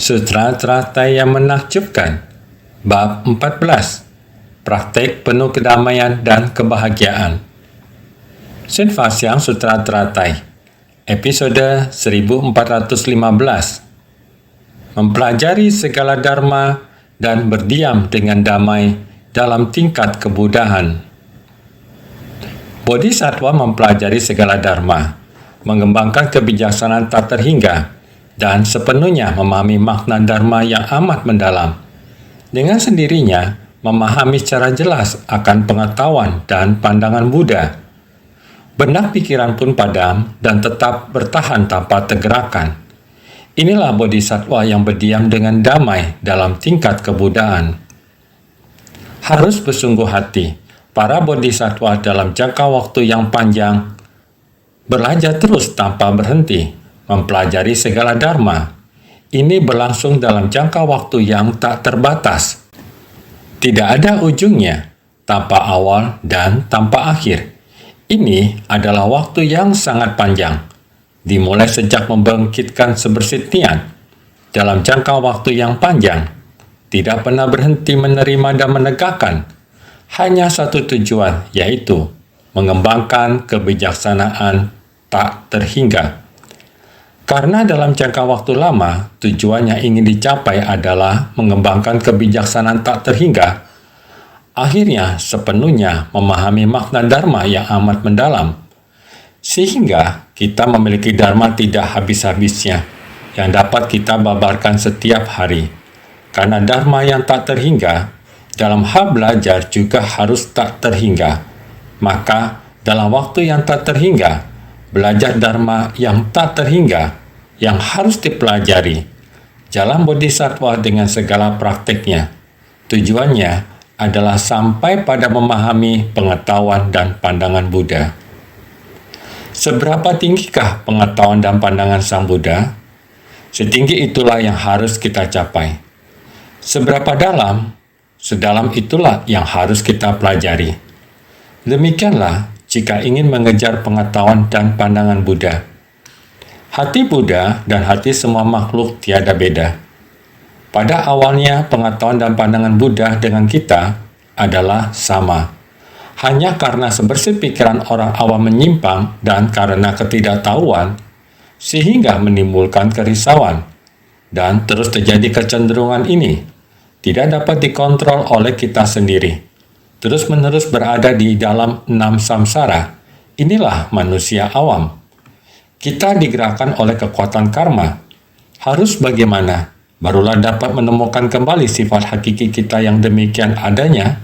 Sutra teratai yang menakjubkan. Bab 14. Praktek penuh kedamaian dan kebahagiaan. Sinfasyang Sutra Teratai. Episode 1415. Mempelajari segala dharma dan berdiam dengan damai dalam tingkat kebudahan. Bodhisattva mempelajari segala dharma, mengembangkan kebijaksanaan tak terhingga, dan sepenuhnya memahami makna dharma yang amat mendalam. Dengan sendirinya, memahami secara jelas akan pengetahuan dan pandangan Buddha. Benak pikiran pun padam dan tetap bertahan tanpa tergerakkan. Inilah bodhisattva yang berdiam dengan damai dalam tingkat kebudaan. Harus bersungguh hati, para bodhisattva dalam jangka waktu yang panjang belajar terus tanpa berhenti, mempelajari segala dharma. Ini berlangsung dalam jangka waktu yang tak terbatas. Tidak ada ujungnya, tanpa awal dan tanpa akhir. Ini adalah waktu yang sangat panjang, dimulai sejak membangkitkan sebersih niat. Dalam jangka waktu yang panjang, tidak pernah berhenti menerima dan menegakkan. Hanya satu tujuan, yaitu mengembangkan kebijaksanaan tak terhingga. Karena dalam jangka waktu lama, tujuan yang ingin dicapai adalah mengembangkan kebijaksanaan tak terhingga. Akhirnya, sepenuhnya memahami makna dharma yang amat mendalam. Sehingga, kita memiliki dharma tidak habis-habisnya, yang dapat kita babarkan setiap hari. Karena dharma yang tak terhingga, dalam hal belajar juga harus tak terhingga. Maka, dalam waktu yang tak terhingga, belajar dharma yang tak terhingga, yang harus dipelajari. Jalan bodhisattva dengan segala prakteknya. Tujuannya adalah sampai pada memahami pengetahuan dan pandangan Buddha. Seberapa tinggikah pengetahuan dan pandangan Sang Buddha? Setinggi itulah yang harus kita capai. Seberapa dalam? Sedalam itulah yang harus kita pelajari. Demikianlah jika ingin mengejar pengetahuan dan pandangan Buddha. Hati Buddha dan hati semua makhluk tiada beda. Pada awalnya, pengetahuan dan pandangan Buddha dengan kita adalah sama. Hanya karena sebersih pikiran orang awam menyimpang dan karena ketidaktahuan, sehingga menimbulkan kerisauan. Dan terus terjadi kecenderungan ini, tidak dapat dikontrol oleh kita sendiri. Terus-menerus berada di dalam 6 samsara. Inilah manusia awam. Kita digerakkan oleh kekuatan karma. Harus bagaimana? Barulah dapat menemukan kembali sifat hakiki kita yang demikian adanya.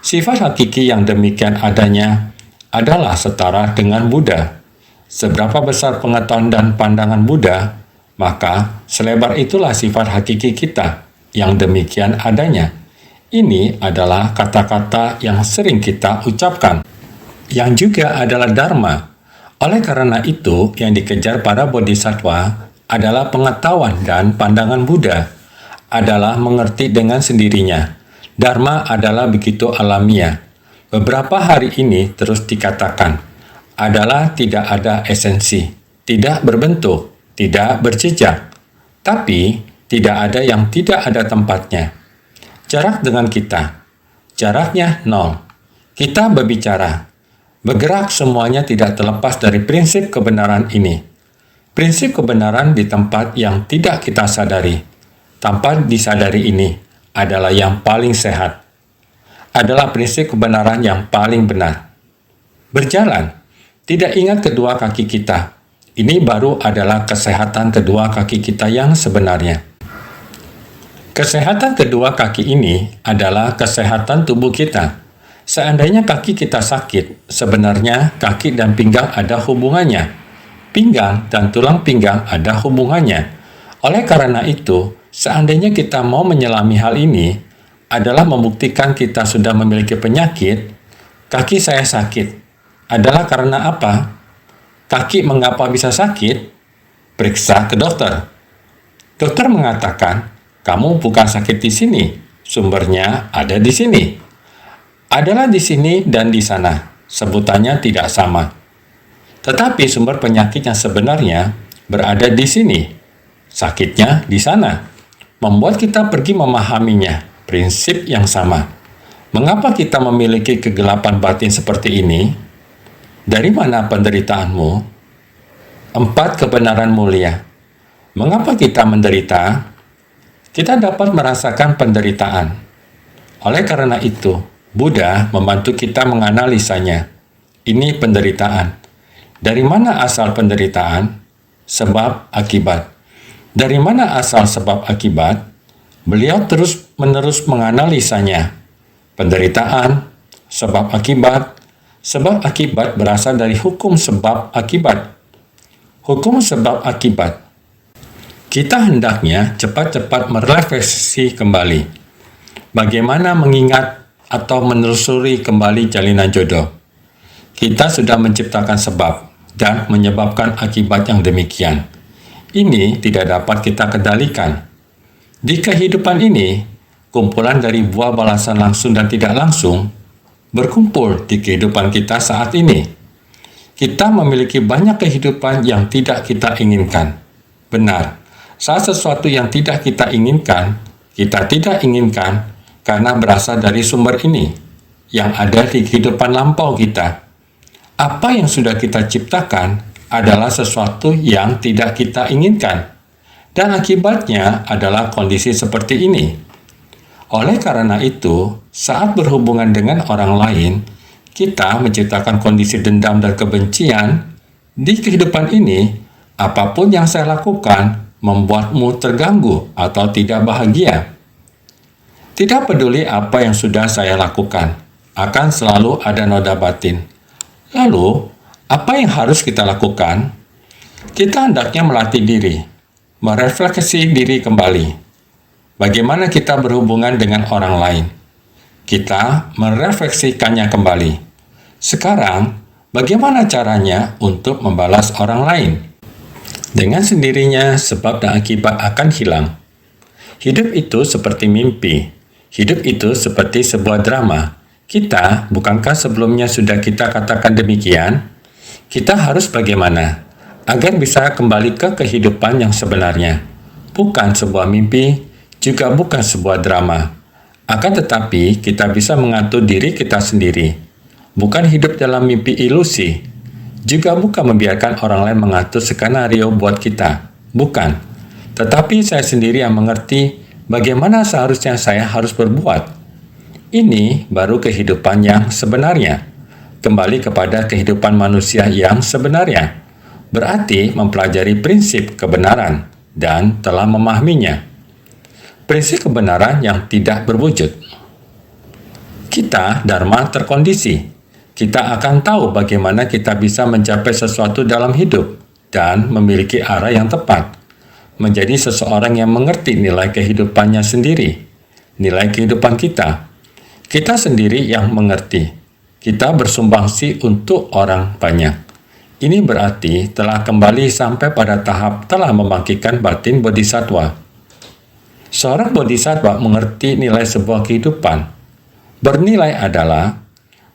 Sifat hakiki yang demikian adanya adalah setara dengan Buddha. Seberapa besar pengetahuan dan pandangan Buddha, maka selebar itulah sifat hakiki kita yang demikian adanya. Ini adalah kata-kata yang sering kita ucapkan, yang juga adalah dharma. Oleh karena itu, yang dikejar para bodhisattva adalah pengetahuan dan pandangan Buddha, adalah mengerti dengan sendirinya. Dharma adalah begitu alamiah. Beberapa hari ini terus dikatakan, adalah tidak ada esensi, tidak berbentuk, tidak berjejak, tapi tidak ada yang tidak ada tempatnya. Jarak dengan kita, jaraknya nol. Kita berbicara, bergerak semuanya tidak terlepas dari prinsip kebenaran ini. Prinsip kebenaran di tempat yang tidak kita sadari, tanpa disadari ini, adalah yang paling sehat. Adalah prinsip kebenaran yang paling benar. Berjalan, tidak ingat kedua kaki kita. Ini baru adalah kesehatan kedua kaki kita yang sebenarnya. Kesehatan kedua kaki ini adalah kesehatan tubuh kita. Seandainya kaki kita sakit, sebenarnya kaki dan pinggang ada hubungannya. Pinggang dan tulang pinggang ada hubungannya. Oleh karena itu, seandainya kita mau menyelami hal ini, adalah membuktikan kita sudah memiliki penyakit. Kaki saya sakit. Adalah karena apa? Kaki mengapa bisa sakit? Periksa ke dokter. Dokter mengatakan, kamu bukan sakit di sini. Sumbernya ada di sini. Adalah di sini dan di sana. Sebutannya tidak sama. Tetapi sumber penyakit yang sebenarnya berada di sini. Sakitnya di sana, membuat kita pergi memahaminya, prinsip yang sama. Mengapa kita memiliki kegelapan batin seperti ini? Dari mana penderitaanmu? 4 kebenaran mulia. Mengapa kita menderita? Kita dapat merasakan penderitaan. Oleh karena itu, Buddha membantu kita menganalisanya. Ini penderitaan. Dari mana asal penderitaan? Sebab akibat. Dari mana asal sebab akibat? Beliau terus-menerus menganalisanya. Penderitaan, sebab akibat berasal dari hukum sebab akibat. Hukum sebab akibat. Kita hendaknya cepat-cepat merefleksi kembali. Bagaimana mengingat atau menelusuri kembali jalinan jodoh. Kita sudah menciptakan sebab dan menyebabkan akibat yang demikian. Ini tidak dapat kita kendalikan. Di kehidupan ini, kumpulan dari buah balasan langsung dan tidak langsung berkumpul di kehidupan kita saat ini. Kita memiliki banyak kehidupan yang tidak kita inginkan. Benar, saat sesuatu yang tidak kita inginkan karena berasal dari sumber ini, yang ada di kehidupan lampau kita. Apa yang sudah kita ciptakan adalah sesuatu yang tidak kita inginkan, dan akibatnya adalah kondisi seperti ini. Oleh karena itu, saat berhubungan dengan orang lain, kita menciptakan kondisi dendam dan kebencian. Di kehidupan ini, apapun yang saya lakukan membuatmu terganggu atau tidak bahagia. Tidak peduli apa yang sudah saya lakukan, akan selalu ada noda batin. Lalu, apa yang harus kita lakukan? Kita hendaknya melatih diri, merefleksi diri kembali. Bagaimana kita berhubungan dengan orang lain? Kita merefleksikannya kembali. Sekarang, bagaimana caranya untuk membalas orang lain? Dengan sendirinya, sebab dan akibat akan hilang. Hidup itu seperti mimpi. Hidup itu seperti sebuah drama. Kita, bukankah sebelumnya sudah kita katakan demikian? Kita harus bagaimana? Agar bisa kembali ke kehidupan yang sebenarnya. Bukan sebuah mimpi, juga bukan sebuah drama. Akan tetapi, kita bisa mengatur diri kita sendiri. Bukan hidup dalam mimpi ilusi. Juga bukan membiarkan orang lain mengatur skenario buat kita. Bukan. Tetapi saya sendiri yang mengerti bagaimana seharusnya saya harus berbuat. Ini baru kehidupan yang sebenarnya. Kembali kepada kehidupan manusia yang sebenarnya. Berarti mempelajari prinsip kebenaran dan telah memahaminya. Prinsip kebenaran yang tidak berwujud. Kita, Dharma, terkondisi. Kita akan tahu bagaimana kita bisa mencapai sesuatu dalam hidup dan memiliki arah yang tepat. Menjadi seseorang yang mengerti nilai kehidupannya sendiri, nilai kehidupan kita. Kita sendiri yang mengerti. Kita bersumbangsi untuk orang banyak. Ini berarti telah kembali sampai pada tahap telah membangkitkan batin bodhisattva. Seorang bodhisattva mengerti nilai sebuah kehidupan. Bernilai adalah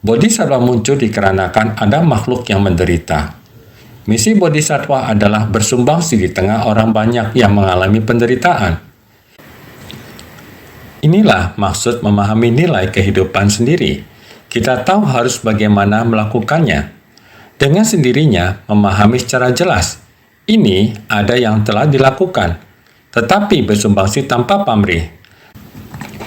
bodhisattva muncul dikarenakan ada makhluk yang menderita. Misi bodhisattva adalah bersumbangsi di tengah orang banyak yang mengalami penderitaan. Inilah maksud memahami nilai kehidupan sendiri. Kita tahu harus bagaimana melakukannya. Dengan sendirinya memahami secara jelas. Ini ada yang telah dilakukan, tetapi bersumbangsi tanpa pamrih.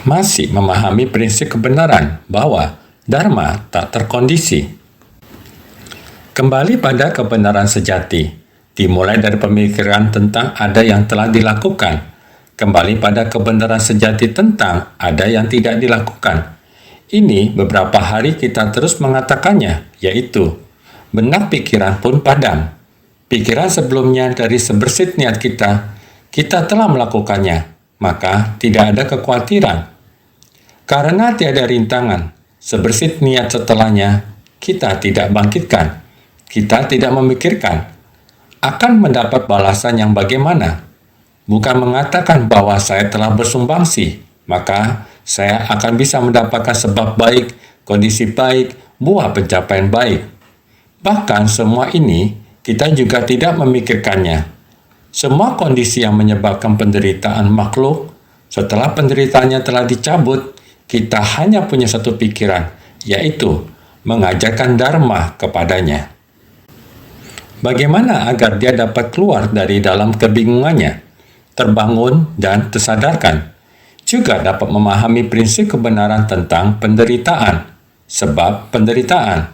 Masih memahami prinsip kebenaran bahwa Dharma tak terkondisi. Kembali pada kebenaran sejati, dimulai dari pemikiran tentang ada yang telah dilakukan, kembali pada kebenaran sejati tentang ada yang tidak dilakukan. Ini beberapa hari kita terus mengatakannya, yaitu benak pikiran pun padam. Pikiran sebelumnya dari sebersit niat kita telah melakukannya, maka tidak ada kekhawatiran. Karena tiada rintangan, sebersit niat setelahnya, kita tidak bangkitkan. Kita tidak memikirkan akan mendapat balasan yang bagaimana. Bukan mengatakan bahwa saya telah bersumbangsi, maka saya akan bisa mendapatkan sebab baik, kondisi baik, buah pencapaian baik. Bahkan semua ini kita juga tidak memikirkannya. Semua kondisi yang menyebabkan penderitaan makhluk, setelah penderitaannya telah dicabut, kita hanya punya satu pikiran, yaitu mengajarkan dharma kepadanya. Bagaimana agar dia dapat keluar dari dalam kebingungannya, terbangun dan tersadarkan, juga dapat memahami prinsip kebenaran tentang penderitaan, sebab penderitaan.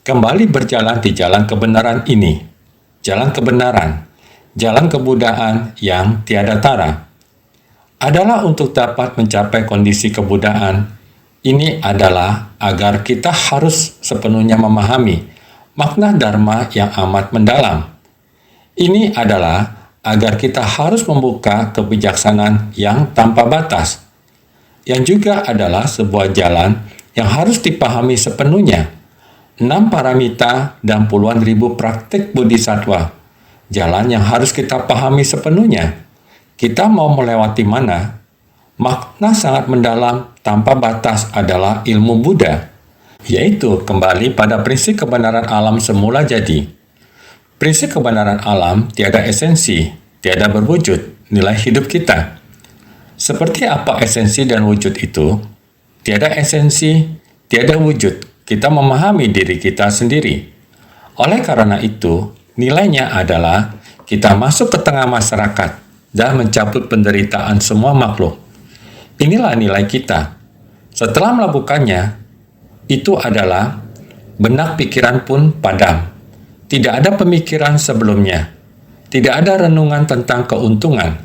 Kembali berjalan di jalan kebenaran ini, jalan kebenaran, jalan kebudaan yang tiada tara, adalah untuk dapat mencapai kondisi kebudaan. Ini adalah agar kita harus sepenuhnya memahami makna dharma yang amat mendalam. Ini adalah agar kita harus membuka kebijaksanaan yang tanpa batas, yang juga adalah sebuah jalan yang harus dipahami sepenuhnya. 6 paramita dan puluhan ribu praktik bodhisattva, jalan yang harus kita pahami sepenuhnya. Kita mau melewati mana? Makna sangat mendalam tanpa batas adalah ilmu Buddha, yaitu kembali pada prinsip kebenaran alam semula jadi. Prinsip kebenaran alam tiada esensi, tiada berwujud, nilai hidup kita. Seperti apa esensi dan wujud itu? Tiada esensi, tiada wujud, kita memahami diri kita sendiri. Oleh karena itu, nilainya adalah kita masuk ke tengah masyarakat dan mencabut penderitaan semua makhluk. Inilah nilai kita. Setelah melakukannya, itu adalah benak pikiran pun padam. Tidak ada pemikiran sebelumnya. Tidak ada renungan tentang keuntungan.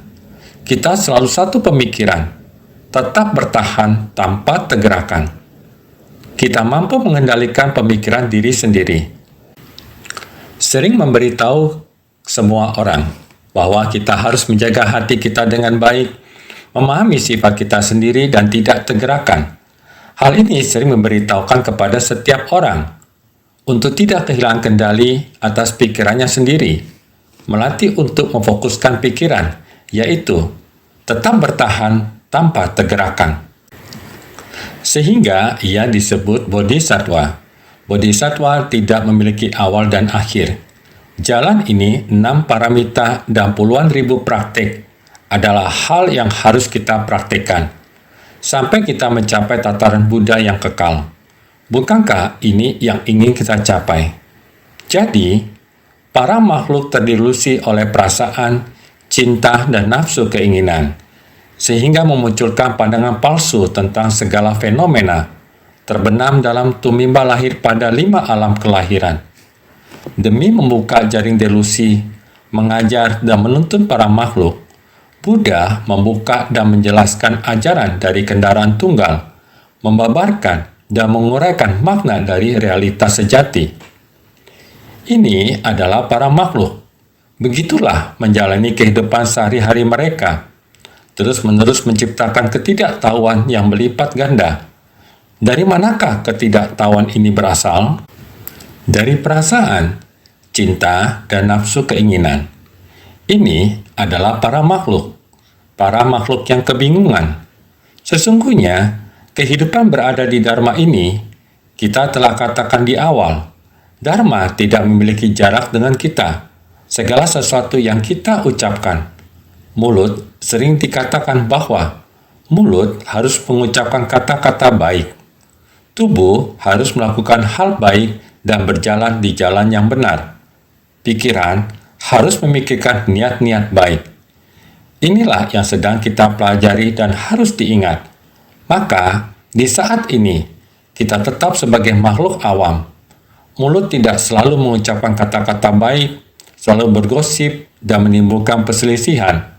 Kita selalu satu pemikiran, tetap bertahan tanpa tegerakan. Kita mampu mengendalikan pemikiran diri sendiri. Sering memberitahu semua orang bahwa kita harus menjaga hati kita dengan baik, memahami sifat kita sendiri dan tidak tegerakan. Hal ini sering memberitahukan kepada setiap orang untuk tidak kehilangan kendali atas pikirannya sendiri, melatih untuk memfokuskan pikiran, yaitu tetap bertahan tanpa tegerakan. Sehingga ia disebut bodhisattva. Bodhisattva tidak memiliki awal dan akhir. Jalan ini, 6 paramita dan puluhan ribu praktik adalah hal yang harus kita praktikkan sampai kita mencapai tataran Buddha yang kekal. Bukankah ini yang ingin kita capai? Jadi, para makhluk terdilusi oleh perasaan, cinta, dan nafsu keinginan, sehingga memunculkan pandangan palsu tentang segala fenomena, terbenam dalam tumimba lahir pada 5 alam kelahiran. Demi membuka jaring delusi, mengajar dan menuntun para makhluk, Buddha membuka dan menjelaskan ajaran dari kendaraan tunggal, membabarkan dan menguraikan makna dari realitas sejati. Ini adalah para makhluk. Begitulah menjalani kehidupan sehari-hari mereka, terus-menerus menciptakan ketidaktahuan yang berlipat ganda. Dari manakah ketidaktahuan ini berasal? Dari perasaan, cinta, dan nafsu keinginan. Ini adalah para makhluk yang kebingungan. Sesungguhnya, kehidupan berada di Dharma ini, kita telah katakan di awal, Dharma tidak memiliki jarak dengan kita. Segala sesuatu yang kita ucapkan. Mulut sering dikatakan bahwa mulut harus mengucapkan kata-kata baik. Tubuh harus melakukan hal baik dan berjalan di jalan yang benar. Pikiran harus memikirkan niat-niat baik. Inilah yang sedang kita pelajari dan harus diingat. Maka, di saat ini, kita tetap sebagai makhluk awam. Mulut tidak selalu mengucapkan kata-kata baik, selalu bergosip dan menimbulkan perselisihan,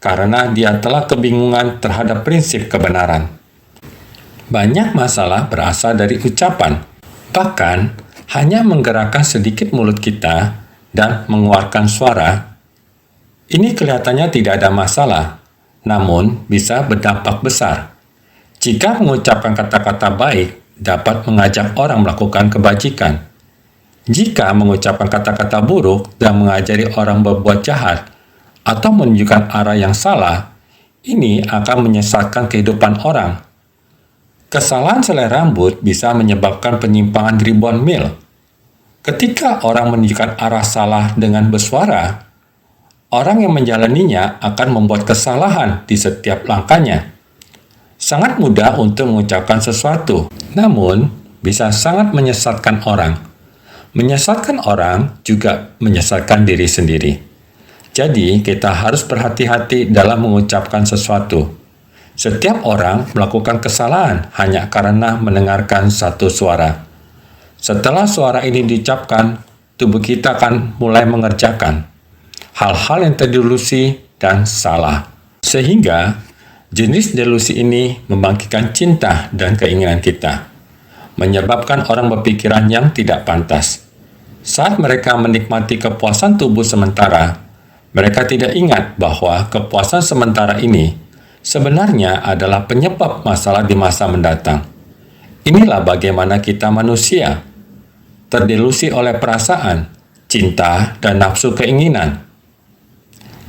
karena dia telah kebingungan terhadap prinsip kebenaran. Banyak masalah berasal dari ucapan, bahkan hanya menggerakkan sedikit mulut kita dan mengeluarkan suara. Ini kelihatannya tidak ada masalah, namun bisa berdampak besar. Jika mengucapkan kata-kata baik dapat mengajak orang melakukan kebajikan. Jika mengucapkan kata-kata buruk dan mengajari orang berbuat jahat atau menunjukkan arah yang salah, ini akan menyesatkan kehidupan orang. Kesalahan selai rambut bisa menyebabkan penyimpangan ribuan mil. Ketika orang menunjukkan arah salah dengan bersuara, orang yang menjalaninya akan membuat kesalahan di setiap langkahnya. Sangat mudah untuk mengucapkan sesuatu, namun bisa sangat menyesatkan orang. Menyesatkan orang juga menyesatkan diri sendiri. Jadi, kita harus berhati-hati dalam mengucapkan sesuatu. Setiap orang melakukan kesalahan hanya karena mendengarkan satu suara. Setelah suara ini diucapkan, tubuh kita akan mulai mengerjakan hal-hal yang terdelusi dan salah. Sehingga, jenis delusi ini membangkitkan cinta dan keinginan kita, menyebabkan orang berpikiran yang tidak pantas. Saat mereka menikmati kepuasan tubuh sementara, mereka tidak ingat bahwa kepuasan sementara ini sebenarnya adalah penyebab masalah di masa mendatang. Inilah bagaimana kita manusia, terdelusi oleh perasaan, cinta, dan nafsu keinginan.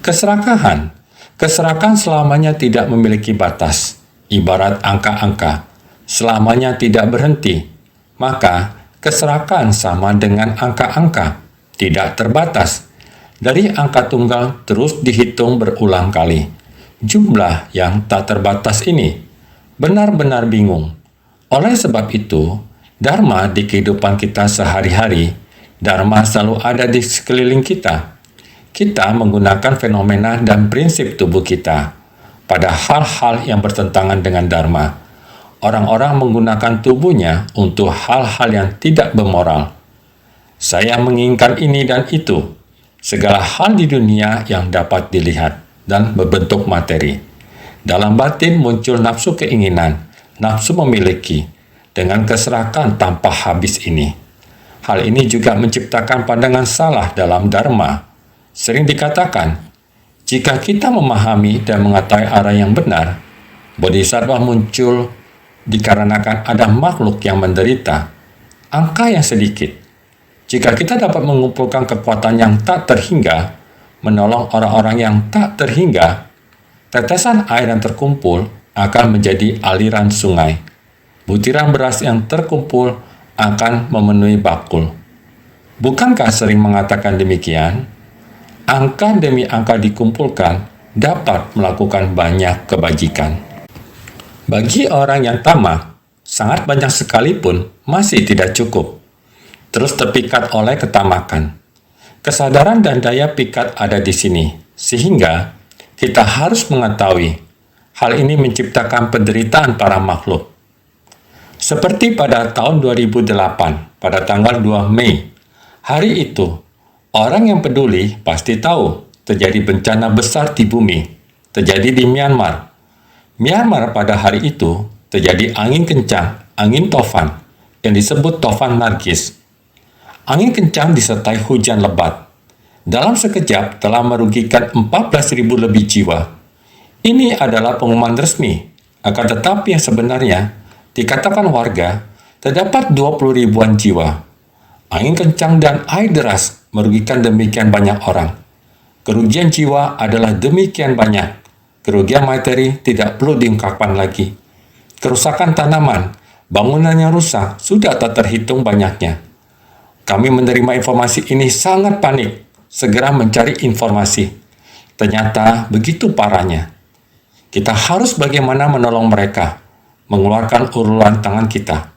Keserakahan selamanya tidak memiliki batas, ibarat angka-angka, selamanya tidak berhenti. Maka, keserakahan sama dengan angka-angka, tidak terbatas. Dari angka tunggal terus dihitung berulang kali. Jumlah yang tak terbatas ini benar-benar bingung. Oleh sebab itu, Dharma di kehidupan kita sehari-hari, Dharma selalu ada di sekeliling kita. Kita menggunakan fenomena dan prinsip tubuh kita pada hal-hal yang bertentangan dengan Dharma. Orang-orang menggunakan tubuhnya untuk hal-hal yang tidak bermoral. Saya menginginkan ini dan itu, segala hal di dunia yang dapat dilihat dan berbentuk materi. Dalam batin muncul nafsu keinginan, nafsu memiliki, dengan keserakahan tanpa habis ini. Hal ini juga menciptakan pandangan salah dalam Dharma. Sering dikatakan, jika kita memahami dan mengetahui arah yang benar, Bodhisattva muncul dikarenakan ada makhluk yang menderita, angka yang sedikit. Jika kita dapat mengumpulkan kekuatan yang tak terhingga, menolong orang-orang yang tak terhingga, tetesan air yang terkumpul akan menjadi aliran sungai. Butiran beras yang terkumpul akan memenuhi bakul. Bukankah sering mengatakan demikian? Angka demi angka dikumpulkan dapat melakukan banyak kebajikan. Bagi orang yang tamak, sangat banyak sekalipun masih tidak cukup. Terus terpikat oleh ketamakan. Kesadaran dan daya pikat ada di sini, sehingga kita harus mengetahui hal ini menciptakan penderitaan para makhluk. Seperti pada tahun 2008, pada tanggal 2 Mei, hari itu, orang yang peduli pasti tahu terjadi bencana besar di bumi, terjadi di Myanmar. Myanmar pada hari itu terjadi angin kencang, angin tofan, yang disebut tofan Nargis. Angin kencang disertai hujan lebat. Dalam sekejap telah merugikan 14.000 lebih jiwa. Ini adalah pengumuman resmi, akan tetapi yang sebenarnya dikatakan warga terdapat 20 ribuan jiwa. Angin kencang dan air deras merugikan demikian banyak orang. Kerugian jiwa adalah demikian banyak. Kerugian materi tidak perlu diungkapkan lagi. Kerusakan tanaman, bangunan yang rusak sudah tak terhitung banyaknya. Kami menerima informasi ini sangat panik, segera mencari informasi. Ternyata begitu parahnya. Kita harus bagaimana menolong mereka, mengeluarkan uluran tangan kita.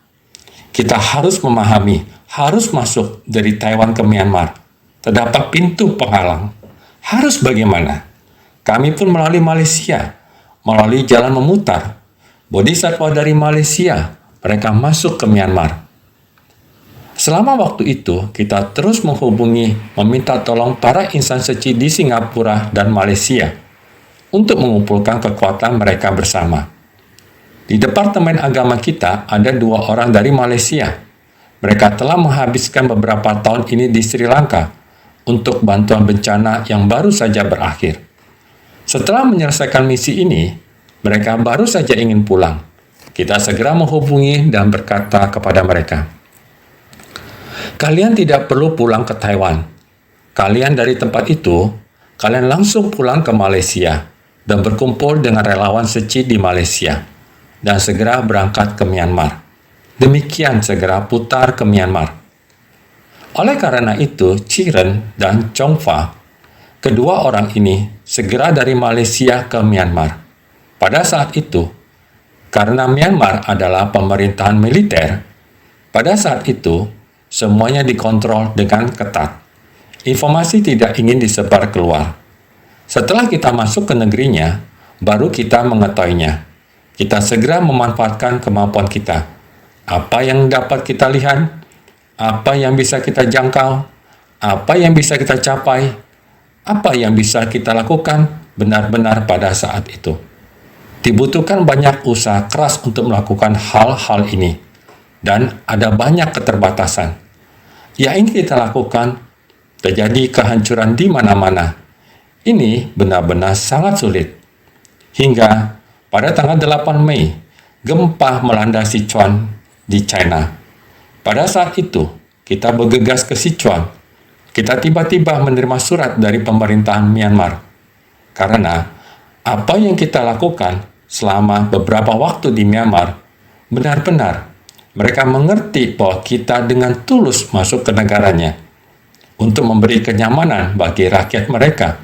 Kita harus memahami, harus masuk dari Taiwan ke Myanmar. Terdapat pintu penghalang. Harus bagaimana? Kami pun melalui Malaysia, melalui jalan memutar. Bodhisattva dari Malaysia, mereka masuk ke Myanmar. Selama waktu itu, kita terus menghubungi, meminta tolong para insan suci di Singapura dan Malaysia untuk mengumpulkan kekuatan mereka bersama. Di Departemen Agama kita ada 2 orang dari Malaysia. Mereka telah menghabiskan beberapa tahun ini di Sri Lanka untuk bantuan bencana yang baru saja berakhir. Setelah menyelesaikan misi ini, mereka baru saja ingin pulang. Kita segera menghubungi dan berkata kepada mereka, "Kalian tidak perlu pulang ke Taiwan. Kalian dari tempat itu, kalian langsung pulang ke Malaysia dan berkumpul dengan relawan suci di Malaysia dan segera berangkat ke Myanmar. Demikian segera putar ke Myanmar." Oleh karena itu, Chiren dan Chongfa, Kedua orang ini segera dari Malaysia ke Myanmar. Pada saat itu, karena Myanmar adalah pemerintahan militer, pada saat itu semuanya dikontrol dengan ketat. Informasi tidak ingin disebar keluar. Setelah kita masuk ke negerinya, baru kita mengetahuinya. Kita segera memanfaatkan kemampuan kita. Apa yang dapat kita lihat, apa yang bisa kita jangkau, apa yang bisa kita capai, apa yang bisa kita lakukan benar-benar pada saat itu. Dibutuhkan banyak usaha keras untuk melakukan hal-hal ini, dan ada banyak keterbatasan. Yang ingin kita lakukan, terjadi kehancuran di mana-mana. Ini benar-benar sangat sulit. Hingga pada tanggal 8 Mei, gempa melanda Sichuan di China. Pada saat itu, kita bergegas ke Sichuan. Kita tiba-tiba menerima surat dari pemerintahan Myanmar. Karena apa yang kita lakukan selama beberapa waktu di Myanmar, benar-benar mereka mengerti bahwa kita dengan tulus masuk ke negaranya untuk memberi kenyamanan bagi rakyat mereka.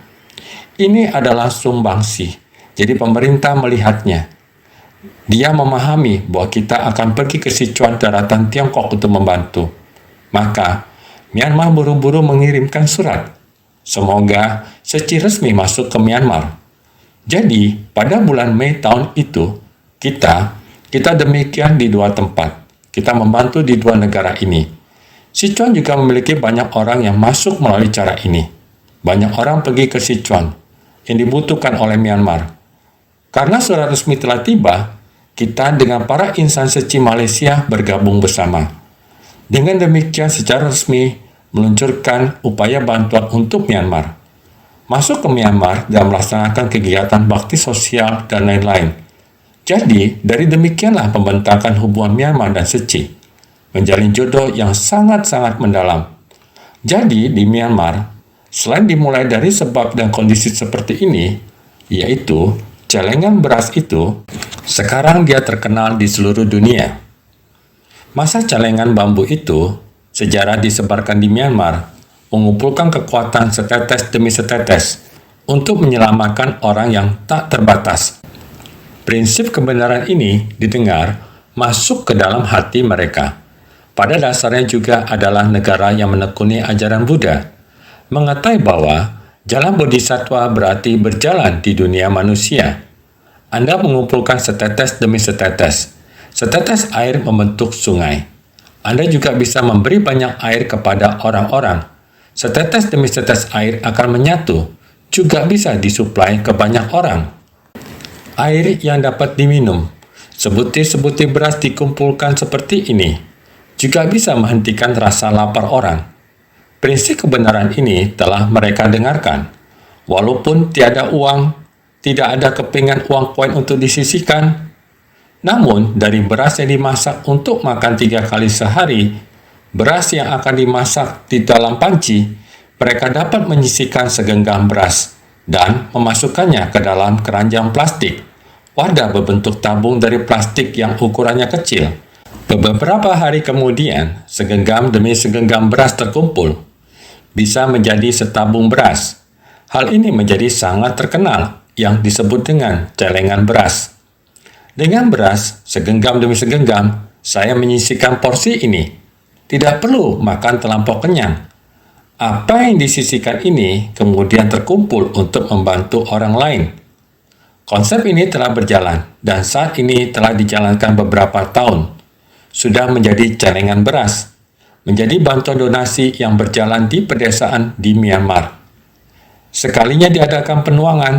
Ini adalah sumbangsih. Jadi pemerintah melihatnya. Dia memahami bahwa kita akan pergi ke Sichuan daratan Tiongkok untuk membantu. Maka Myanmar buru-buru mengirimkan surat. Semoga secara resmi masuk ke Myanmar. Jadi pada bulan Mei tahun itu, kita demikian di dua tempat. Kita membantu di dua negara ini. Sichuan juga memiliki banyak orang yang masuk melalui cara ini. Banyak orang pergi ke Sichuan yang dibutuhkan oleh Myanmar. Karena surat resmi telah tiba, kita dengan para insan suci Malaysia bergabung bersama. Dengan demikian secara resmi meluncurkan upaya bantuan untuk Myanmar. Masuk ke Myanmar dan melaksanakan kegiatan bakti sosial dan lain-lain. Jadi, dari demikianlah pembentakan hubungan Myanmar dan Suci menjalin jodoh yang sangat-sangat mendalam. Jadi, di Myanmar, selain dimulai dari sebab dan kondisi seperti ini, yaitu celengan beras itu, sekarang dia terkenal di seluruh dunia. Masa celengan bambu itu, sejarah disebarkan di Myanmar, mengumpulkan kekuatan setetes demi setetes untuk menyelamatkan orang yang tak terbatas. Prinsip kebenaran ini didengar masuk ke dalam hati mereka. Pada dasarnya juga adalah negara yang menekuni ajaran Buddha, mengetahui bahwa jalan bodhisattva berarti berjalan di dunia manusia. Anda mengumpulkan setetes demi setetes. Setetes air membentuk sungai. Anda juga bisa memberi banyak air kepada orang-orang. Setetes demi setetes air akan menyatu, juga bisa disuplai ke banyak orang. Air yang dapat diminum, sebutir-sebutir beras dikumpulkan seperti ini, juga bisa menghentikan rasa lapar orang. Prinsip kebenaran ini telah mereka dengarkan. Walaupun tiada uang, tidak ada kepingan uang koin untuk disisihkan, namun dari beras yang dimasak untuk makan 3 kali sehari, beras yang akan dimasak di dalam panci, mereka dapat menyisihkan segenggam beras dan memasukkannya ke dalam keranjang plastik, wadah berbentuk tabung dari plastik yang ukurannya kecil. Beberapa hari kemudian, segenggam demi segenggam beras terkumpul, bisa menjadi setabung beras. Hal ini menjadi sangat terkenal, yang disebut dengan celengan beras. Dengan beras, segenggam demi segenggam, saya menyisihkan porsi ini. Tidak perlu makan terlampau kenyang. Apa yang disisihkan ini kemudian terkumpul untuk membantu orang lain. Konsep ini telah berjalan, dan saat ini telah dijalankan beberapa tahun. Sudah menjadi celengan beras, menjadi bantuan donasi yang berjalan di pedesaan di Myanmar. Sekalinya diadakan penuangan,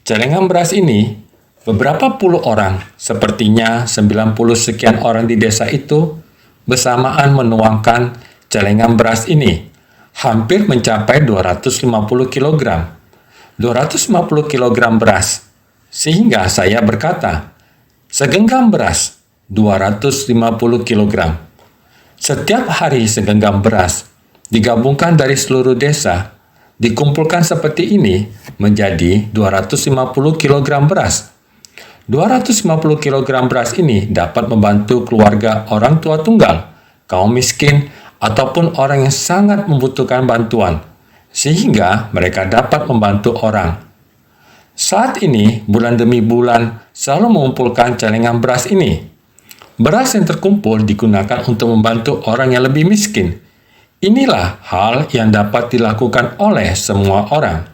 celengan beras ini, beberapa puluh orang, sepertinya 90 sekian orang di desa itu, bersamaan menuangkan celengan beras ini, hampir mencapai 250 kg. 250 kg beras. Sehingga saya berkata, segenggam beras, 250 kg. Setiap hari segenggam beras digabungkan dari seluruh desa, dikumpulkan seperti ini menjadi 250 kg beras. 250 kg beras ini dapat membantu keluarga orang tua tunggal, kaum miskin, ataupun orang yang sangat membutuhkan bantuan. sehingga mereka dapat membantu orang. Saat ini, bulan demi bulan selalu mengumpulkan celengan beras ini. Beras yang terkumpul digunakan untuk membantu orang yang lebih miskin. Inilah hal yang dapat dilakukan oleh semua orang.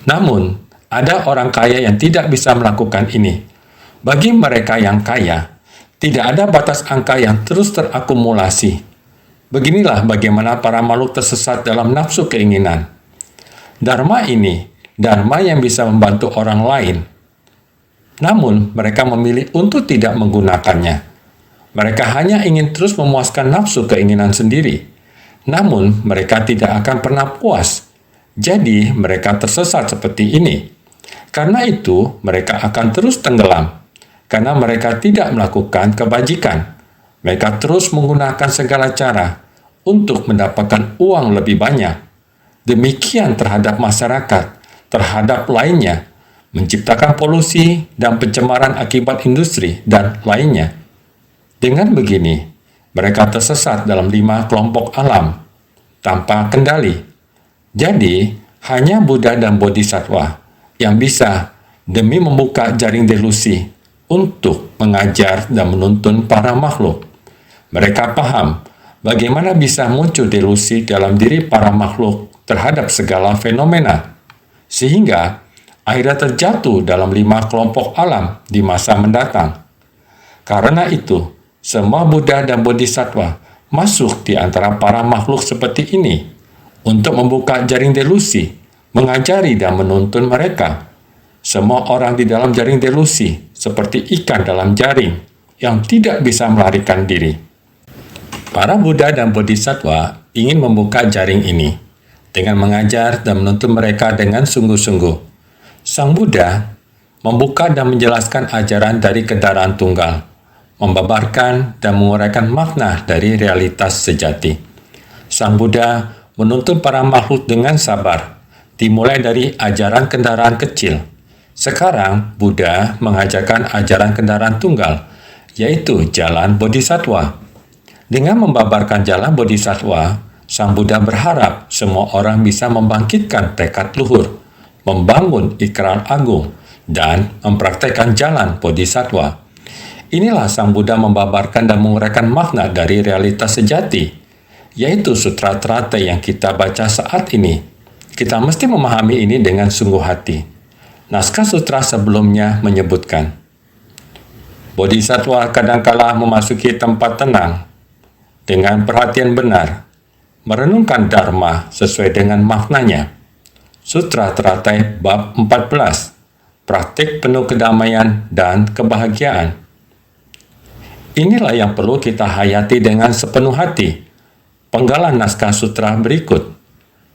Namun, ada orang kaya yang tidak bisa melakukan ini. Bagi mereka yang kaya, tidak ada batas angka yang terus terakumulasi. Beginilah bagaimana para makhluk tersesat dalam nafsu keinginan. Dharma ini, dharma yang bisa membantu orang lain. Namun, mereka memilih untuk tidak menggunakannya. Mereka hanya ingin terus memuaskan nafsu keinginan sendiri. Namun, mereka tidak akan pernah puas. Jadi, mereka tersesat seperti ini. Karena itu, mereka akan terus tenggelam. Karena mereka tidak melakukan kebajikan. Mereka terus menggunakan segala cara untuk mendapatkan uang lebih banyak. Demikian terhadap masyarakat, terhadap lainnya, menciptakan polusi dan pencemaran akibat industri, dan lainnya. Dengan begini, mereka tersesat dalam 5 kelompok alam, tanpa kendali. Jadi, hanya Buddha dan Bodhisattva yang bisa demi membuka jaring delusi untuk mengajar dan menuntun para makhluk. Mereka paham bagaimana bisa muncul delusi dalam diri para makhluk terhadap segala fenomena, sehingga akhirnya terjatuh dalam 5 kelompok alam di masa mendatang. Karena itu, semua Buddha dan Bodhisattva masuk di antara para makhluk seperti ini untuk membuka jaring delusi, mengajari dan menuntun mereka. Semua orang di dalam jaring delusi seperti ikan dalam jaring yang tidak bisa melarikan diri. Para Buddha dan Bodhisattva ingin membuka jaring ini dengan mengajar dan menuntun mereka dengan sungguh-sungguh. Sang Buddha membuka dan menjelaskan ajaran dari kendaraan tunggal, membabarkan dan menguraikan makna dari realitas sejati. Sang Buddha menuntun para makhluk dengan sabar, dimulai dari ajaran kendaraan kecil. Sekarang, Buddha mengajarkan ajaran kendaraan tunggal, yaitu jalan Bodhisattva. Dengan membabarkan jalan Bodhisattva, Sang Buddha berharap semua orang bisa membangkitkan tekad luhur, membangun ikrar agung, dan mempraktekkan jalan Bodhisattva. Inilah Sang Buddha membabarkan dan menguraikan makna dari realitas sejati, yaitu Sutra Teratai yang kita baca saat ini. Kita mesti memahami ini dengan sungguh hati. Naskah sutra sebelumnya menyebutkan, Bodhisattva kadangkala memasuki tempat tenang dengan perhatian benar, merenungkan Dharma sesuai dengan maknanya. Sutra Teratai bab 14, praktik penuh kedamaian dan kebahagiaan. Inilah yang perlu kita hayati dengan sepenuh hati. Penggalan naskah sutra berikut.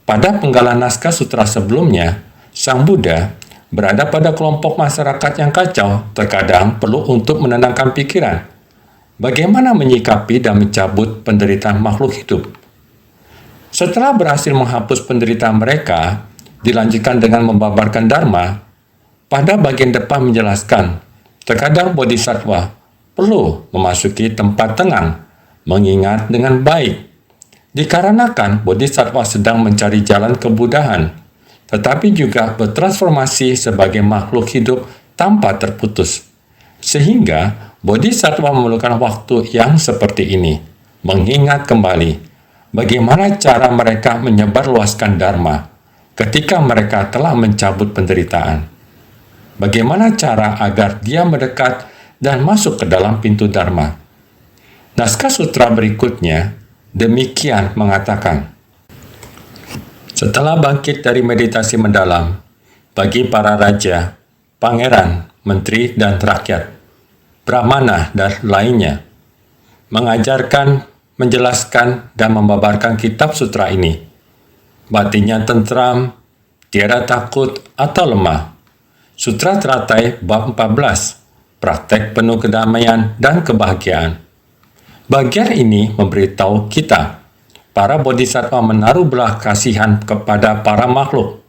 Pada penggalan naskah sutra sebelumnya, Sang Buddha berada pada kelompok masyarakat yang kacau, terkadang perlu untuk menenangkan pikiran. Bagaimana menyikapi dan mencabut penderitaan makhluk hidup? Setelah berhasil menghapus penderitaan mereka, dilanjutkan dengan membabarkan Dharma. Pada bagian depan menjelaskan, terkadang Bodhisattva perlu memasuki tempat tenang, mengingat dengan baik. Dikarenakan Bodhisattva sedang mencari jalan kebudahan, tetapi juga bertransformasi sebagai makhluk hidup tanpa terputus. Sehingga Bodhisattva memerlukan waktu yang seperti ini, mengingat kembali bagaimana cara mereka menyebarluaskan Dharma ketika mereka telah mencabut penderitaan. Bagaimana cara agar dia mendekat dan masuk ke dalam pintu Dharma. Naskah sutra berikutnya demikian mengatakan, setelah bangkit dari meditasi mendalam, bagi para raja, pangeran, menteri, dan rakyat, brahmana, dan lainnya, mengajarkan, menjelaskan, dan membabarkan kitab sutra ini, batinnya tentram, tiada takut atau lemah. Sutra Teratai bab 14, praktek penuh kedamaian dan kebahagiaan. Bagian ini memberitahu kita, para bodhisattva menaruh belas kasihan kepada para makhluk.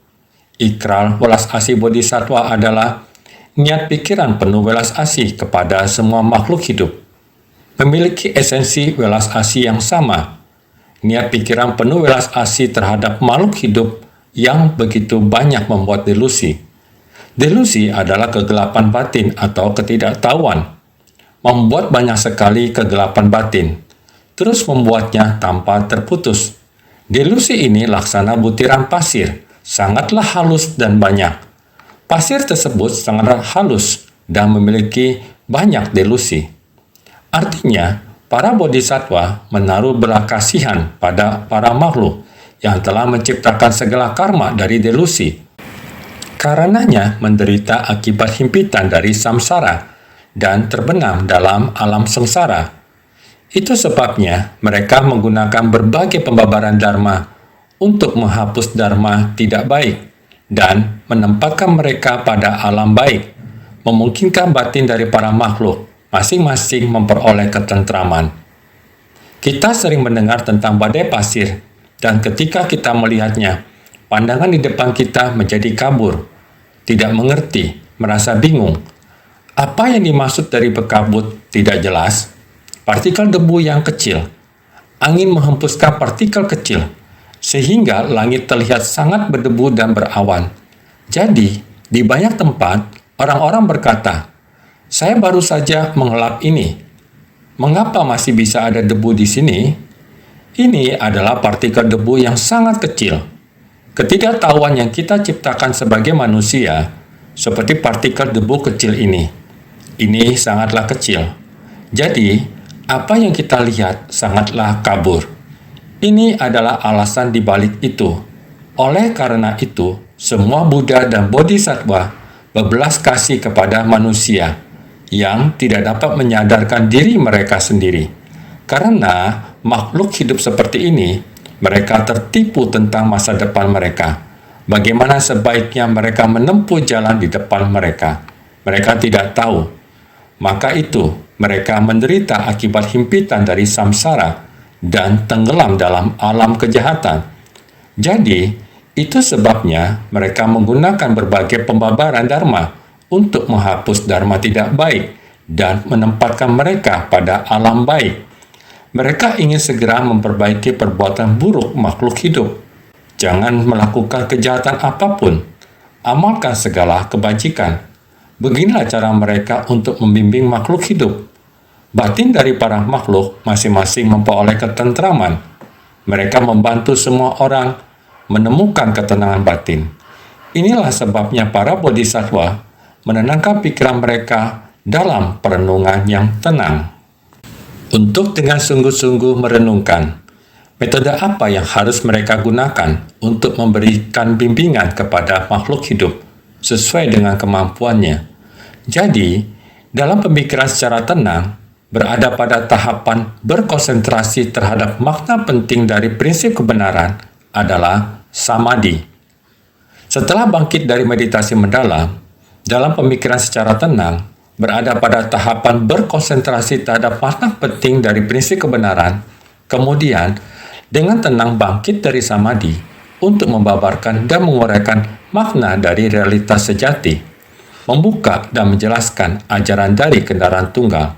Ikrar welas asih bodhisattva adalah niat pikiran penuh welas asih kepada semua makhluk hidup. Memiliki esensi welas asih yang sama, niat pikiran penuh welas asih terhadap makhluk hidup yang begitu banyak membuat delusi. Delusi adalah kegelapan batin atau ketidaktahuan. Membuat banyak sekali kegelapan batin, terus membuatnya tanpa terputus. Delusi ini laksana butiran pasir, sangatlah halus dan banyak. Pasir tersebut sangatlah halus dan memiliki banyak delusi. Artinya, para bodhisattva menaruh belas kasihan pada para makhluk yang telah menciptakan segala karma dari delusi. Karenanya menderita akibat himpitan dari samsara dan terbenam dalam alam sengsara. Itu sebabnya mereka menggunakan berbagai pembabaran dharma untuk menghapus dharma tidak baik dan menempatkan mereka pada alam baik, memungkinkan batin dari para makhluk masing-masing memperoleh ketentraman. Kita sering mendengar tentang badai pasir, dan ketika kita melihatnya, pandangan di depan kita menjadi kabur, tidak mengerti, merasa bingung. Apa yang dimaksud dari berkabut tidak jelas. Partikel debu yang kecil. Angin menghempuskan partikel kecil, sehingga langit terlihat sangat berdebu dan berawan. Jadi, di banyak tempat, orang-orang berkata, "Saya baru saja mengelap ini. Mengapa masih bisa ada debu di sini?" Ini adalah partikel debu yang sangat kecil. Ketidaktahuan yang kita ciptakan sebagai manusia, seperti partikel debu kecil ini sangatlah kecil. Jadi, apa yang kita lihat sangatlah kabur. Ini adalah alasan dibalik itu. Oleh karena itu, semua Buddha dan Bodhisattva berbelas kasih kepada manusia yang tidak dapat menyadarkan diri mereka sendiri. Karena makhluk hidup seperti ini, mereka tertipu tentang masa depan mereka. Bagaimana sebaiknya mereka menempuh jalan di depan mereka. Mereka tidak tahu. Maka itu, mereka menderita akibat himpitan dari samsara dan tenggelam dalam alam kejahatan. Jadi, itu sebabnya mereka menggunakan berbagai pembabaran dharma untuk menghapus dharma tidak baik dan menempatkan mereka pada alam baik. Mereka ingin segera memperbaiki perbuatan buruk makhluk hidup. Jangan melakukan kejahatan apapun. Amalkan segala kebajikan. Beginilah cara mereka untuk membimbing makhluk hidup. Batin dari para makhluk masing-masing memperoleh ketentraman. Mereka membantu semua orang menemukan ketenangan batin. Inilah sebabnya para bodhisattva menenangkan pikiran mereka dalam perenungan yang tenang. Untuk dengan sungguh-sungguh merenungkan, metode apa yang harus mereka gunakan untuk memberikan bimbingan kepada makhluk hidup sesuai dengan kemampuannya. Jadi, dalam pemikiran secara tenang, berada pada tahapan berkonsentrasi terhadap makna penting dari prinsip kebenaran adalah samadhi. Setelah bangkit dari meditasi mendalam, dalam pemikiran secara tenang, berada pada tahapan berkonsentrasi terhadap makna penting dari prinsip kebenaran, kemudian dengan tenang bangkit dari samadhi untuk membabarkan dan menguraikan makna dari realitas sejati, membuka dan menjelaskan ajaran dari kendaraan tunggal.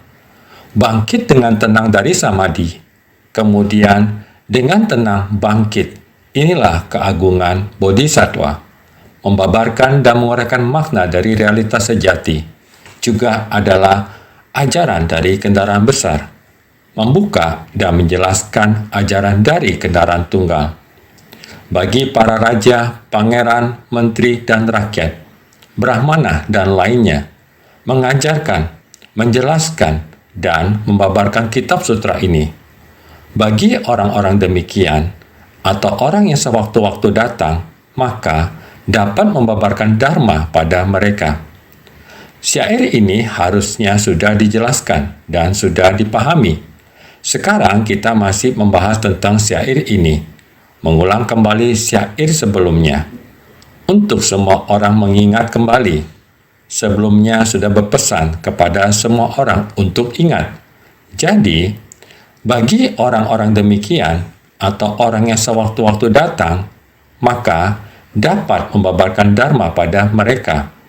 Bangkit dengan tenang dari samadhi, kemudian dengan tenang bangkit. Inilah keagungan bodhisattva. Membabarkan dan menguraikan makna dari realitas sejati juga adalah ajaran dari kendaraan besar. Membuka dan menjelaskan ajaran dari kendaraan tunggal. Bagi para raja, pangeran, menteri, dan rakyat, brahmana, dan lainnya, mengajarkan, menjelaskan, dan membabarkan kitab sutra ini. Bagi orang-orang demikian, atau orang yang sewaktu-waktu datang, maka dapat membabarkan dharma pada mereka. Syair ini harusnya sudah dijelaskan dan sudah dipahami. Sekarang kita masih membahas tentang syair ini, mengulang kembali syair sebelumnya. Untuk semua orang mengingat kembali, sebelumnya sudah berpesan kepada semua orang untuk ingat. Jadi, bagi orang-orang demikian atau orang yang sewaktu-waktu datang, maka dapat membabarkan dharma pada mereka.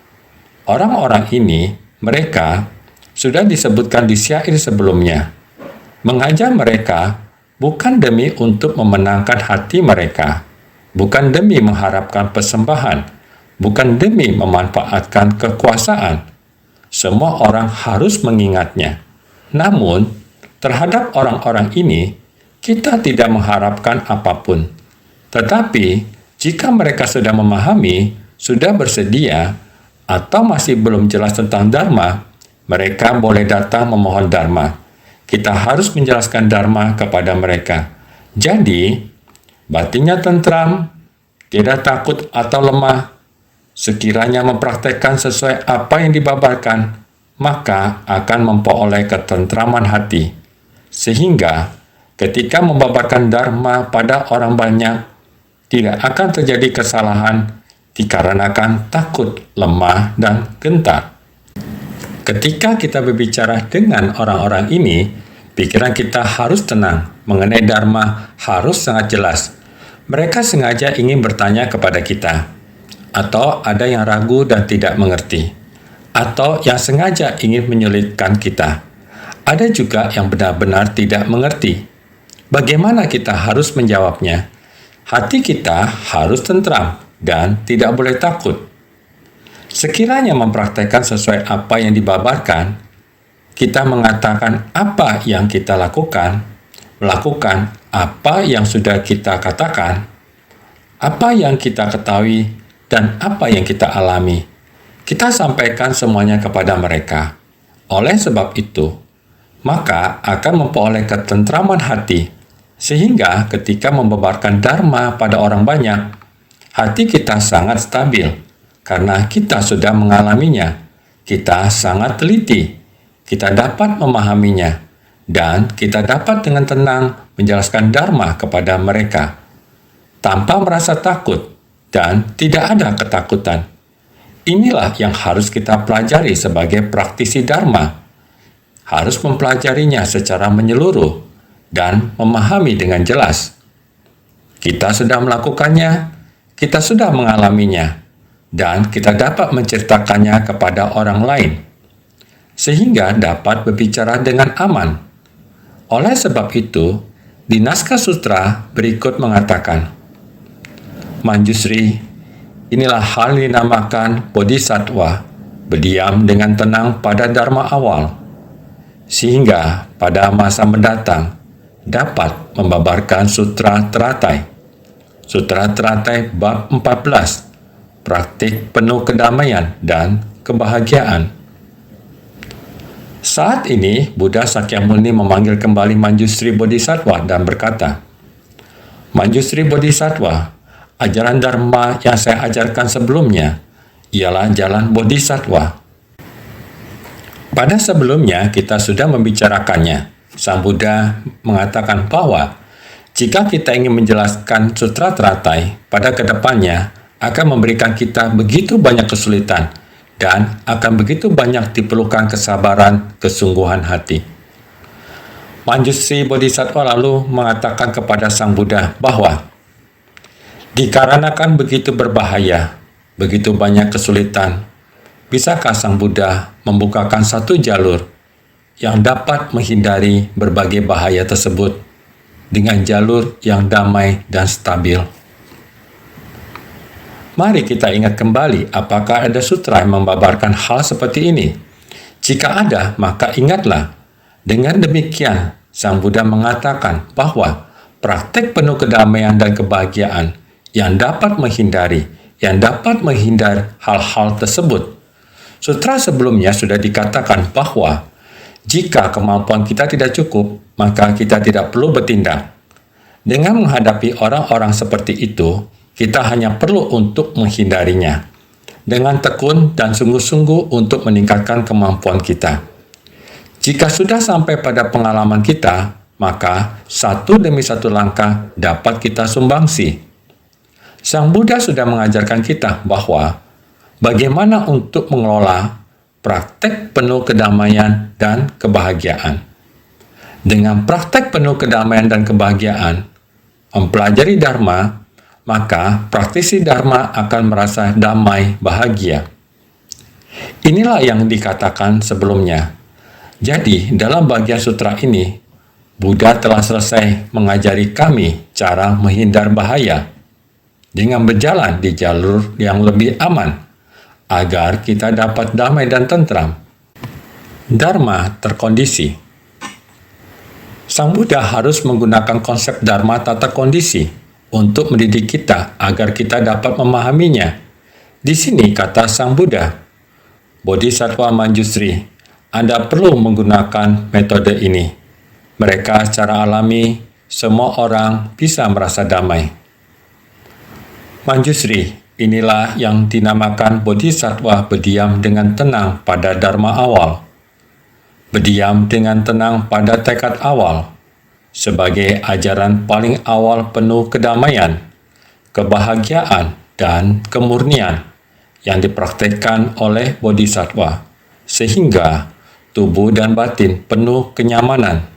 Orang-orang ini, mereka sudah disebutkan di syair sebelumnya. Mengajar mereka bukan demi untuk memenangkan hati mereka, bukan demi mengharapkan persembahan, bukan demi memanfaatkan kekuasaan. Semua orang harus mengingatnya. Namun, terhadap orang-orang ini, kita tidak mengharapkan apapun. Tetapi, jika mereka sudah memahami, sudah bersedia, atau masih belum jelas tentang Dharma, mereka boleh datang memohon Dharma. Kita harus menjelaskan Dharma kepada mereka. Jadi, batinnya tentram, tidak takut atau lemah, sekiranya mempraktekkan sesuai apa yang dibabarkan, maka akan memperoleh ketentraman hati. Sehingga, ketika membabarkan Dharma pada orang banyak, tidak akan terjadi kesalahan dikarenakan takut, lemah, dan gentar. Ketika kita berbicara dengan orang-orang ini, pikiran kita harus tenang, mengenai Dharma harus sangat jelas. Mereka sengaja ingin bertanya kepada kita, atau ada yang ragu dan tidak mengerti, atau yang sengaja ingin menyulitkan kita. Ada juga yang benar-benar tidak mengerti. Bagaimana kita harus menjawabnya? Hati kita harus tentram dan tidak boleh takut. Sekiranya mempraktekkan sesuai apa yang dibabarkan, kita mengatakan apa yang kita lakukan, melakukan apa yang sudah kita katakan, apa yang kita ketahui, dan apa yang kita alami. Kita sampaikan semuanya kepada mereka. Oleh sebab itu, maka akan memperoleh ketentraman hati, sehingga ketika membabarkan Dharma pada orang banyak, hati kita sangat stabil, karena kita sudah mengalaminya. Kita sangat teliti, kita dapat memahaminya, dan kita dapat dengan tenang menjelaskan Dharma kepada mereka, tanpa merasa takut, dan tidak ada ketakutan. Inilah yang harus kita pelajari sebagai praktisi Dharma. Harus mempelajarinya secara menyeluruh dan memahami dengan jelas. Kita sudah melakukannya, kita sudah mengalaminya, dan kita dapat menceritakannya kepada orang lain, sehingga dapat berbicara dengan aman. Oleh sebab itu, di naskah sutra berikut mengatakan, Manjusri, inilah hal yang dinamakan Bodhisattva, berdiam dengan tenang pada Dharma awal, sehingga pada masa mendatang dapat membabarkan Sutra Teratai. Sutra Teratai bab 14, praktik penuh kedamaian dan kebahagiaan. Saat ini, Buddha Sakyamuni memanggil kembali Manjusri Bodhisattva dan berkata, Manjusri Bodhisattva, ajaran Dharma yang saya ajarkan sebelumnya ialah jalan Bodhisattva. Pada sebelumnya kita sudah membicarakannya. Sang Buddha mengatakan bahwa jika kita ingin menjelaskan Sutra Teratai pada kedepannya akan memberikan kita begitu banyak kesulitan dan akan begitu banyak diperlukan kesabaran, kesungguhan hati. Manjusri Bodhisattva lalu mengatakan kepada Sang Buddha bahwa dikarenakan begitu berbahaya, begitu banyak kesulitan, bisakah Sang Buddha membukakan satu jalur yang dapat menghindari berbagai bahaya tersebut dengan jalur yang damai dan stabil? Mari kita ingat kembali apakah ada sutra yang membabarkan hal seperti ini. Jika ada, maka ingatlah. Dengan demikian, Sang Buddha mengatakan bahwa praktek penuh kedamaian dan kebahagiaan yang dapat menghindar hal-hal tersebut. Sutra sebelumnya sudah dikatakan bahwa jika kemampuan kita tidak cukup, maka kita tidak perlu bertindak. Dengan menghadapi orang-orang seperti itu, kita hanya perlu untuk menghindarinya dengan tekun dan sungguh-sungguh untuk meningkatkan kemampuan kita. Jika sudah sampai pada pengalaman kita, maka satu demi satu langkah dapat kita sumbangsi. Sang Buddha sudah mengajarkan kita bahwa bagaimana untuk mengelola praktek penuh kedamaian dan kebahagiaan. Dengan praktek penuh kedamaian dan kebahagiaan, mempelajari Dharma, maka praktisi Dharma akan merasa damai, bahagia. Inilah yang dikatakan sebelumnya. Jadi, dalam bagian sutra ini, Buddha telah selesai mengajari kami cara menghindar bahaya dengan berjalan di jalur yang lebih aman agar kita dapat damai dan tentram. Dharma terkondisi. Sang Buddha harus menggunakan konsep Dharma tata kondisi untuk mendidik kita agar kita dapat memahaminya. Di sini kata Sang Buddha, Bodhisattva Manjusri, Anda perlu menggunakan metode ini. Mereka secara alami, semua orang bisa merasa damai. Manjusri, inilah yang dinamakan Bodhisattva berdiam dengan tenang pada Dharma awal. Berdiam dengan tenang pada tekad awal, sebagai ajaran paling awal penuh kedamaian, kebahagiaan, dan kemurnian yang dipraktekkan oleh Bodhisattva, sehingga tubuh dan batin penuh kenyamanan.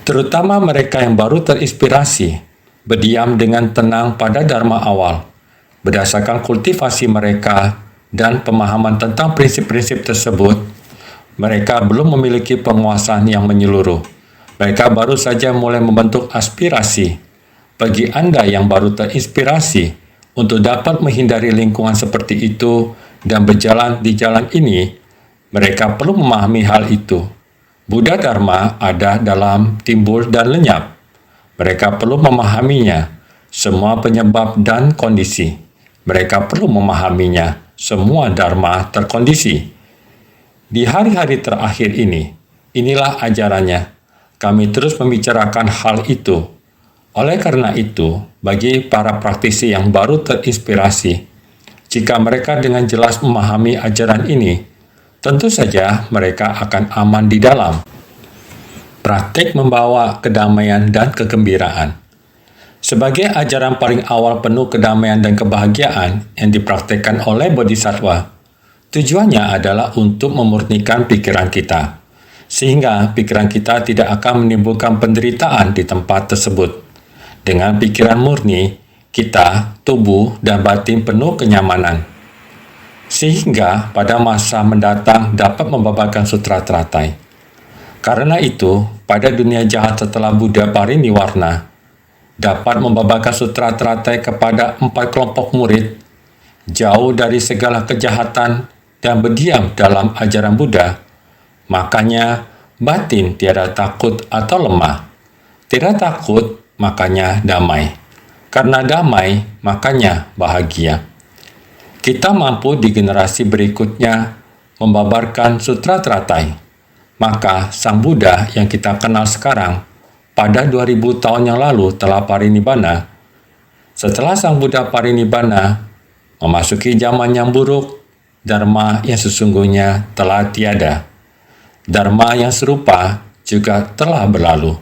Terutama mereka yang baru terinspirasi, berdiam dengan tenang pada Dharma awal, berdasarkan kultivasi mereka dan pemahaman tentang prinsip-prinsip tersebut. Mereka belum memiliki penguasaan yang menyeluruh. Mereka baru saja mulai membentuk aspirasi. Bagi Anda yang baru terinspirasi untuk dapat menghindari lingkungan seperti itu dan berjalan di jalan ini, mereka perlu memahami hal itu. Buddha Dharma ada dalam timbul dan lenyap. Mereka perlu memahaminya, semua penyebab dan kondisi. Mereka perlu memahaminya, semua Dharma terkondisi. Di hari-hari terakhir ini, inilah ajarannya. Kami terus membicarakan hal itu. Oleh karena itu, bagi para praktisi yang baru terinspirasi, jika mereka dengan jelas memahami ajaran ini, tentu saja mereka akan aman di dalam. Praktik membawa kedamaian dan kegembiraan. Sebagai ajaran paling awal penuh kedamaian dan kebahagiaan yang dipraktikkan oleh Bodhisattva, tujuannya adalah untuk memurnikan pikiran kita, sehingga pikiran kita tidak akan menimbulkan penderitaan di tempat tersebut. Dengan pikiran murni, kita, tubuh, dan batin penuh kenyamanan, sehingga pada masa mendatang dapat membabarkan sutra teratai. Karena itu, pada dunia jahat setelah Buddha Pariniwarna, dapat membabarkan sutra teratai kepada 4 kelompok murid, jauh dari segala kejahatan dan berdiam dalam ajaran Buddha. Makanya, batin tiada takut atau lemah. Tidak takut, makanya damai. Karena damai, makanya bahagia. Kita mampu di generasi berikutnya membabarkan sutra teratai. Maka Sang Buddha yang kita kenal sekarang pada 2000 tahun yang lalu telah parinibbana. Setelah Sang Buddha parinibbana, memasuki zaman yang buruk, Dharma yang sesungguhnya telah tiada. Dharma yang serupa juga telah berlalu.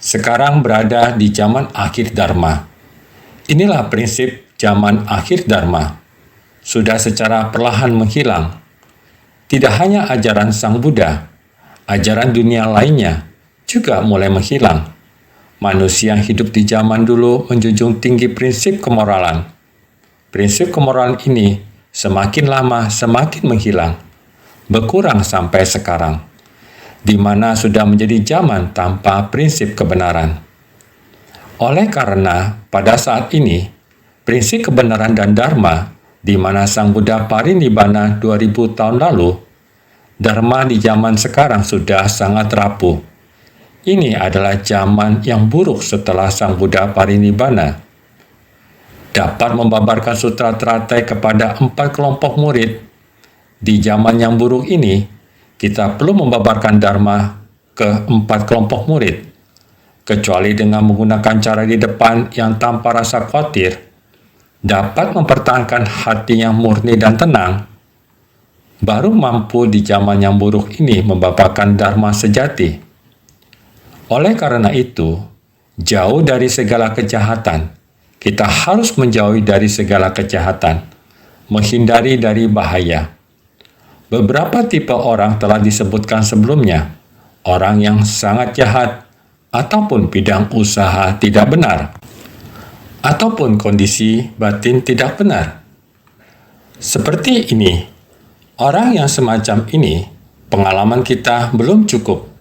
Sekarang berada di zaman akhir Dharma. Inilah prinsip zaman akhir Dharma. Sudah secara perlahan menghilang. Tidak hanya ajaran Sang Buddha, ajaran dunia lainnya juga mulai menghilang. Manusia yang hidup di zaman dulu menjunjung tinggi prinsip kemoralan. Prinsip kemoralan ini semakin lama semakin menghilang, berkurang sampai sekarang, di mana sudah menjadi zaman tanpa prinsip kebenaran. Oleh karena pada saat ini, prinsip kebenaran dan Dharma di mana Sang Buddha parinibbana 2000 tahun lalu, Dharma di zaman sekarang sudah sangat rapuh. Ini adalah zaman yang buruk setelah Sang Buddha parinibbana. Dapat membabarkan sutra teratai kepada 4 kelompok murid. Di zaman yang buruk ini, kita perlu membabarkan Dharma ke 4 kelompok murid. Kecuali dengan menggunakan cara di depan yang tanpa rasa khawatir, dapat mempertahankan hati yang murni dan tenang, baru mampu di zaman yang buruk ini membabarkan Dharma sejati. Oleh karena itu, jauh dari segala kejahatan, kita harus menjauhi dari segala kejahatan, menghindari dari bahaya. Beberapa tipe orang telah disebutkan sebelumnya, orang yang sangat jahat, ataupun bidang usaha tidak benar, ataupun kondisi batin tidak benar. Seperti ini, orang yang semacam ini, pengalaman kita belum cukup.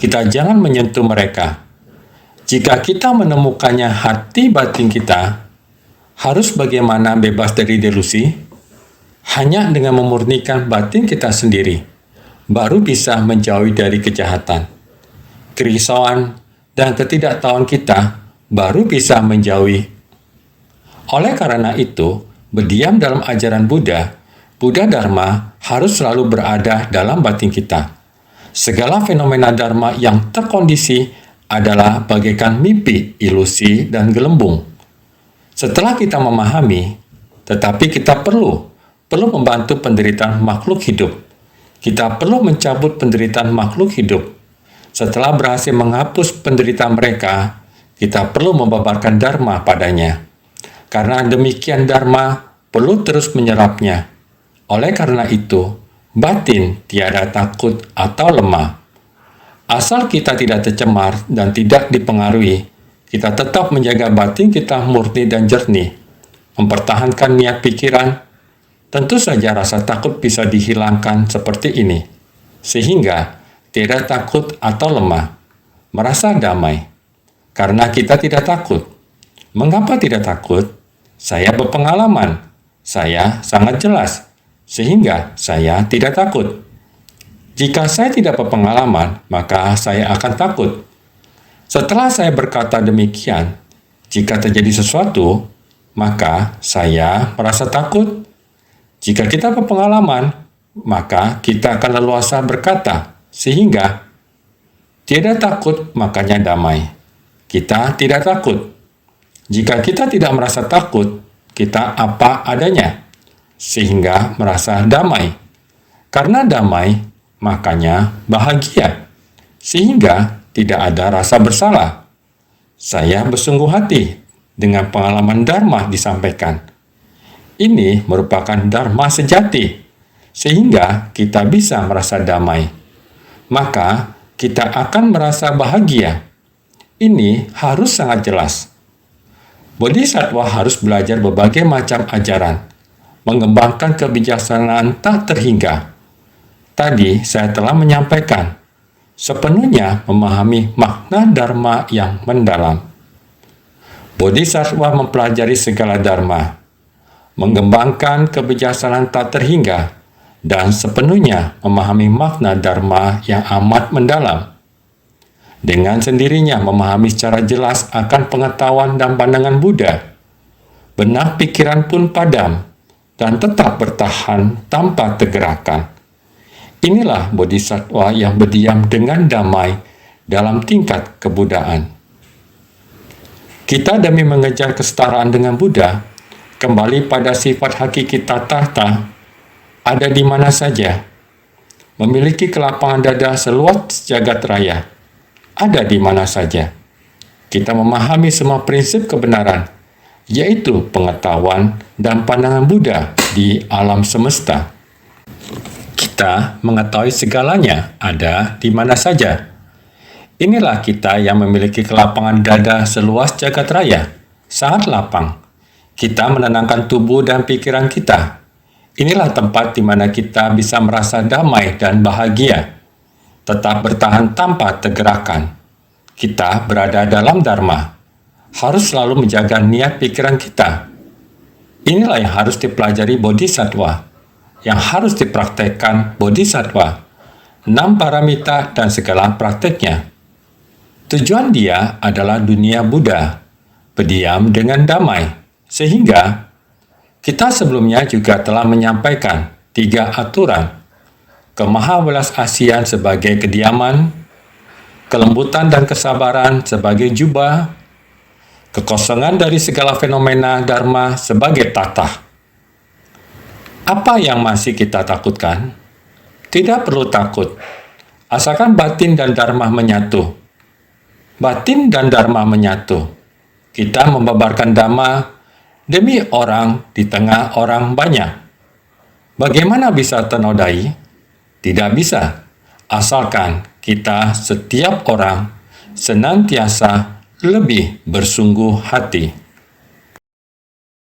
kita jangan menyentuh mereka. Jika kita menemukannya hati batin kita, harus bagaimana bebas dari delusi? Hanya dengan memurnikan batin kita sendiri, baru bisa menjauhi dari kejahatan. Kerisauan dan ketidaktahuan kita baru bisa menjauhi. Oleh karena itu, berdiam dalam ajaran Buddha, Buddha Dharma harus selalu berada dalam batin kita. Segala fenomena Dharma yang terkondisi adalah bagaikan mimpi, ilusi, dan gelembung. Setelah kita memahami, tetapi kita perlu membantu penderitaan makhluk hidup. Kita perlu mencabut penderitaan makhluk hidup. Setelah berhasil menghapus penderitaan mereka, kita perlu membabarkan Dharma padanya. Karena demikian Dharma perlu terus menyerapnya. Oleh karena itu, batin tiada takut atau lemah. Asal kita tidak tercemar dan tidak dipengaruhi, kita tetap menjaga batin kita murni dan jernih. Mempertahankan niat pikiran, tentu saja rasa takut bisa dihilangkan seperti ini, sehingga tidak takut atau lemah, merasa damai. Karena kita tidak takut. Mengapa tidak takut? Saya berpengalaman, saya sangat jelas, sehingga saya tidak takut. Jika saya tidak berpengalaman, maka saya akan takut. Setelah saya berkata demikian, jika terjadi sesuatu, maka saya merasa takut. Jika kita berpengalaman, maka kita akan leluasa berkata, sehingga tidak takut, makanya damai. Kita tidak takut. Jika kita tidak merasa takut, kita apa adanya, sehingga merasa damai. Karena damai, makanya bahagia, sehingga tidak ada rasa bersalah. Saya bersungguh hati dengan pengalaman Dharma disampaikan. Ini merupakan Dharma sejati, sehingga kita bisa merasa damai. Maka kita akan merasa bahagia. Ini harus sangat jelas. Bodhisattva harus belajar berbagai macam ajaran, mengembangkan kebijaksanaan tak terhingga. Tadi saya telah menyampaikan, sepenuhnya memahami makna Dharma yang mendalam. Bodhisattva mempelajari segala Dharma, mengembangkan kebijaksanaan tak terhingga, dan sepenuhnya memahami makna Dharma yang amat mendalam. Dengan sendirinya memahami secara jelas akan pengetahuan dan pandangan Buddha, benak pikiran pun padam dan tetap bertahan tanpa tergerakkan. Inilah Bodhisattva yang berdiam dengan damai dalam tingkat kebudaan. Kita demi mengejar kesetaraan dengan Buddha, kembali pada sifat hakiki tathata, ada di mana saja. Memiliki kelapangan dada seluas jagat raya, ada di mana saja. Kita memahami semua prinsip kebenaran, yaitu pengetahuan dan pandangan Buddha di alam semesta. Kita mengetahui segalanya ada di mana saja. Inilah kita yang memiliki kelapangan dada seluas jagat raya, sangat lapang. Kita menenangkan tubuh dan pikiran kita. Inilah tempat di mana kita bisa merasa damai dan bahagia. Tetap bertahan tanpa tergerakkan. Kita berada dalam Dharma. Harus selalu menjaga niat pikiran kita. Inilah yang harus dipelajari Bodhisattva. Yang harus dipraktekkan Bodhisattva. 6 paramita dan segala prakteknya. Tujuan dia adalah dunia Buddha. Berdiam dengan damai. Sehingga kita sebelumnya juga telah menyampaikan 3 aturan. Kemahawelas-asian sebagai kediaman, kelembutan dan kesabaran sebagai jubah, kekosongan dari segala fenomena Dharma sebagai tatah. Apa yang masih kita takutkan? Tidak perlu takut, asalkan batin dan Dharma menyatu. Batin dan Dharma menyatu. Kita membabarkan Dhamma demi orang di tengah orang banyak. Bagaimana bisa ternodai? Tidak bisa, asalkan kita setiap orang senantiasa lebih bersungguh hati.